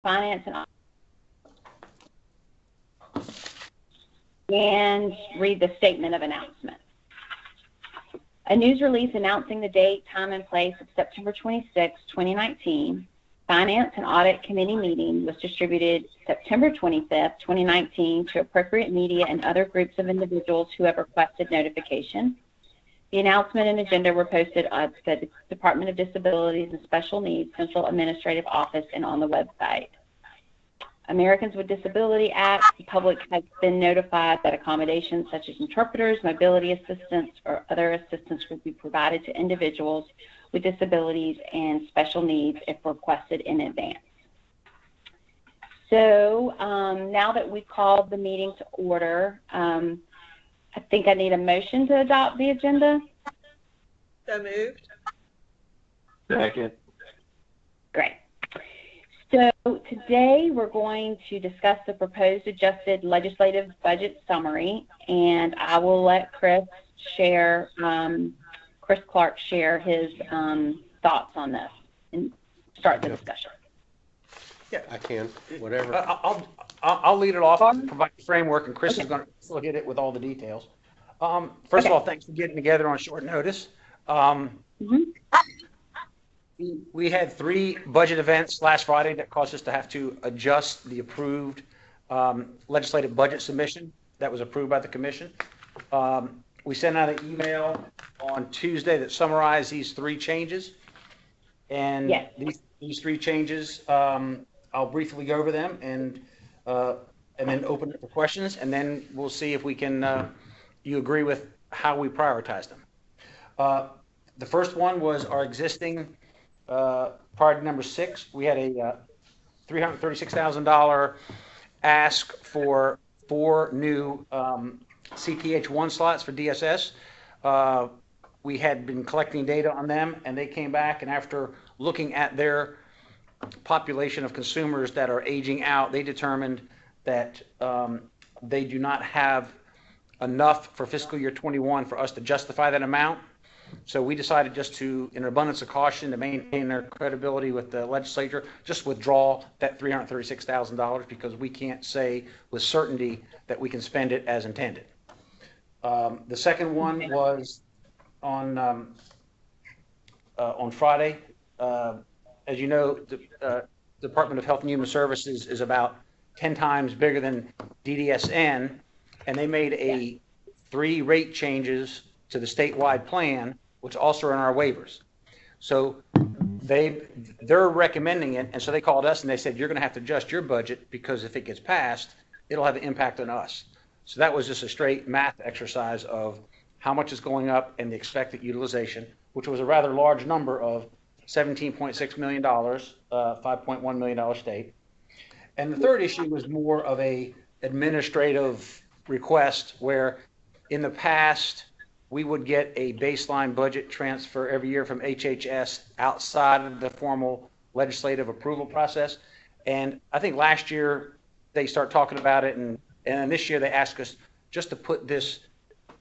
Finance and read the statement of announcement. A news release announcing the date, time, and place of September 26, 2019 Finance and Audit Committee meeting was distributed September 25th, 2019 to appropriate media and other groups of individuals who have requested notification. The announcement and agenda were posted at the Department of Disabilities and Special Needs Central Administrative Office and on the website. Americans with Disability Act, the public has been notified that accommodations such as interpreters, mobility assistance, or other assistance will be provided to individuals with disabilities and special needs if requested in advance. So now that we've called the meeting to order, I think I need a motion to adopt the agenda. So moved. Second. Great. So today we're going to discuss the proposed adjusted legislative budget summary, and I will let Chris Clark share his thoughts on this and start the discussion. Yeah, I can. Whatever. I'll lead it off and provide the framework, and Chris is going to hit it with all the details. First of all, thanks for getting together on short notice. We had 3 budget events last Friday that caused us to have to adjust the approved legislative budget submission that was approved by the commission. We sent out an email on Tuesday that summarized these 3 changes. And yes. these 3 changes, I'll briefly go over them and then open it for questions, and then we'll see if we can you agree with how we prioritize them. The first one was our existing priority number 6. We had a $336,000 ask for 4 new CTH1 slots for DSS. We had been collecting data on them, and they came back, and after looking at their population of consumers that are aging out, they determined that they do not have enough for fiscal year 21 for us to justify that amount. So we decided just to, in an abundance of caution, to maintain our credibility with the legislature, just withdraw that $336,000 because we can't say with certainty that we can spend it as intended. The second one was on Friday. As you know, the Department of Health and Human Services is about 10 times bigger than DDSN, and they made 3 rate changes to the statewide plan, which also are in our waivers. So they're recommending it, and so they called us and they said, you're going to have to adjust your budget because if it gets passed, it'll have an impact on us. So that was just a straight math exercise of how much is going up and the expected utilization, which was a rather large number of $17.6 million, $5.1 million state. And the third issue was more of a administrative request where in the past we would get a baseline budget transfer every year from HHS outside of the formal legislative approval process. And I think last year they started talking about it, and this year they asked us just to put this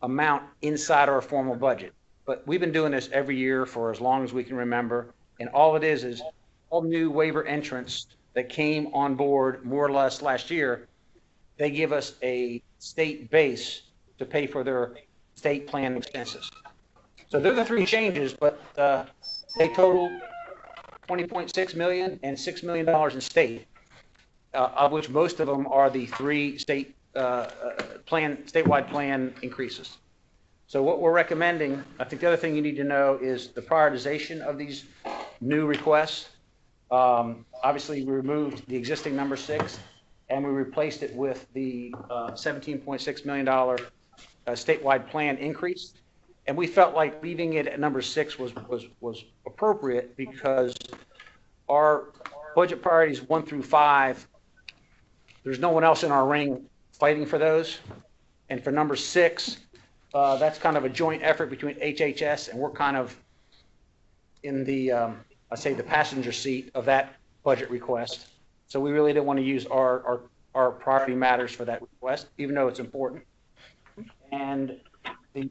amount inside our formal budget. But we've been doing this every year for as long as we can remember, and all it is all new waiver entrants that came on board more or less last year, they give us a state base to pay for their state plan expenses. So they're the 3 changes, but they total $20.6 million and $6 million in state, of which most of them are the 3 state statewide plan increases. So what we're recommending, I think the other thing you need to know is the prioritization of these new requests. Obviously, we removed the existing number 6, and we replaced it with the $17.6 million statewide plan increase. And we felt like leaving it at number 6 was appropriate because our budget priorities 1 through 5, there's no one else in our ring fighting for those. And for number 6, that's kind of a joint effort between HHS, and we're kind of in the, I'd say, the passenger seat of that budget request. So we really didn't want to use our priority matters for that request, even though it's important. And the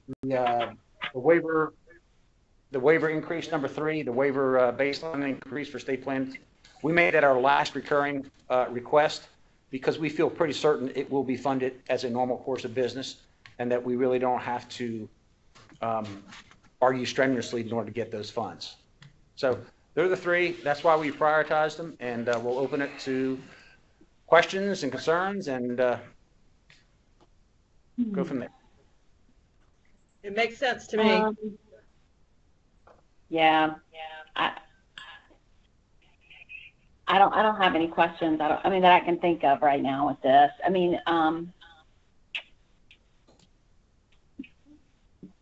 waiver increase, number 3, the waiver baseline increase for state plan We made that our last recurring request because we feel pretty certain it will be funded as a normal course of business and that we really don't have to argue strenuously in order to get those funds. So they're the three. That's why we prioritized them, and we'll open it to questions and concerns and go from there. It makes sense to me. Yeah. I don't have any questions. that I can think of right now with this. I mean,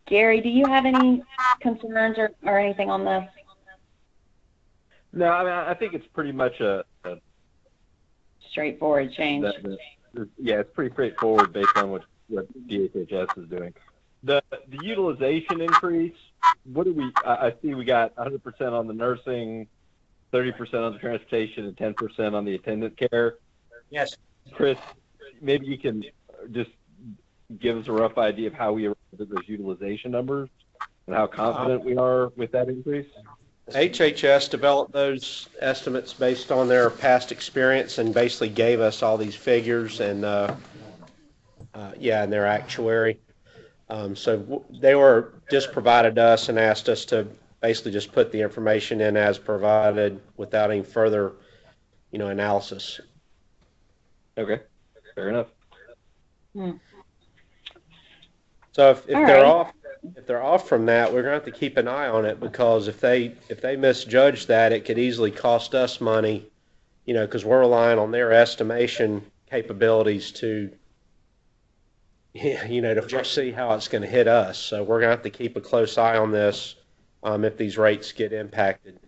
Gary, do you have any concerns or anything on this? No, I mean, I think it's pretty much a Straightforward change. Yeah, it's pretty straightforward based on what DHHS is doing. The utilization increase, I see we got 100% on the nursing, 30% on the transportation, and 10% on the attendant care. Yes. Chris, maybe you can just give us a rough idea of how we arrived at those utilization numbers and how confident we are with that increase. HHS developed those estimates based on their past experience and basically gave us all these figures and and their actuary. So they were just provided us and asked us to basically just put the information in as provided without any further, analysis. Okay, fair enough. So if they're off from that, we're going to have to keep an eye on it, because if they misjudge that, it could easily cost us money, because we're relying on their estimation capabilities to foresee how it's going to hit us. So we're going to have to keep a close eye on this if these rates get impacted.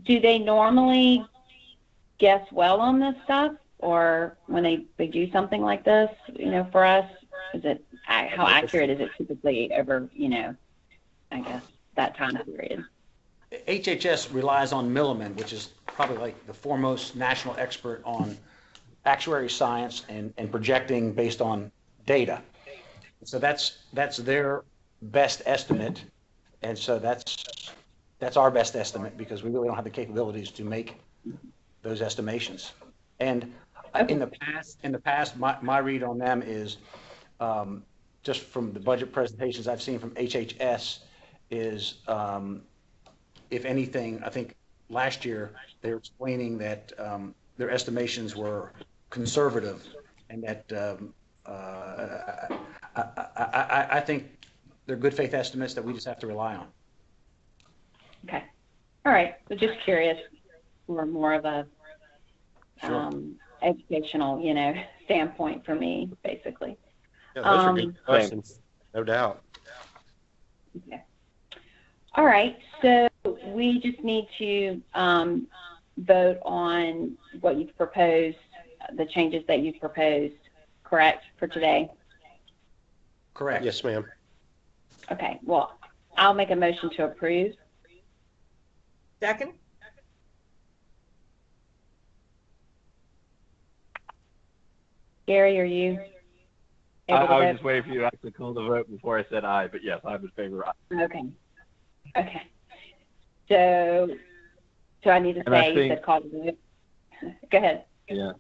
Do they normally guess well on this stuff, or when they do something like this, for us, is it how accurate is it typically over, I guess that time period? HHS relies on Milliman, which is probably like the foremost national expert on actuary science and projecting based on data. So that's their best estimate, and so that's our best estimate, because we really don't have the capabilities to make those estimations. And in the past, my read on them is just from the budget presentations I've seen from HHS is, if anything, I think last year they were explaining that their estimations were conservative, and that I think they're good faith estimates that we just have to rely on. Okay. All right. So just curious, or more of a educational, standpoint for me, basically. Yeah, those are good questions, no doubt. Okay. All right. So we just need to vote on what you've proposed, the changes that you've proposed, correct, for today? Correct. Yes, ma'am. Okay. Well, I'll make a motion to approve. Second? Gary, are you able to I was vote? just waiting for you to actually call the vote before I said aye, but yes, I'm in favor of aye. Okay. So I need to say you said call the vote. Go ahead. Yeah.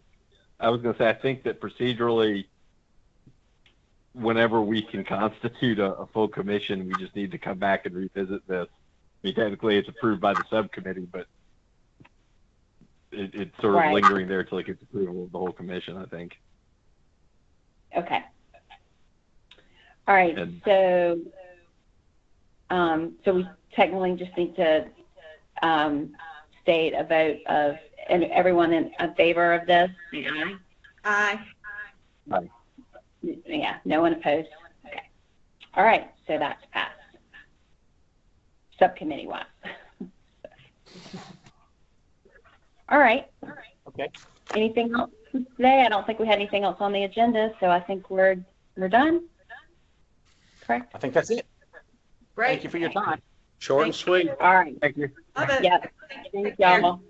I was going to say, I think that procedurally, whenever we can constitute a full commission, we just need to come back and revisit this. I mean, technically it's approved by the subcommittee, but it's sort of lingering there till it gets approval of the whole commission, I think. Okay. All right. So we technically just need to state a vote of, and everyone in favor of this? Aye. Aye. Aye. Yeah, no one opposed. Okay. All right, so that's passed. Subcommittee-wise. All right. Okay. Anything else today? I don't think we had anything else on the agenda, so I think we're done. Correct? I think that's it. Great. Thank you for your time. Short and sweet. All right. Thank you. Love it. Yep. Thank y'all.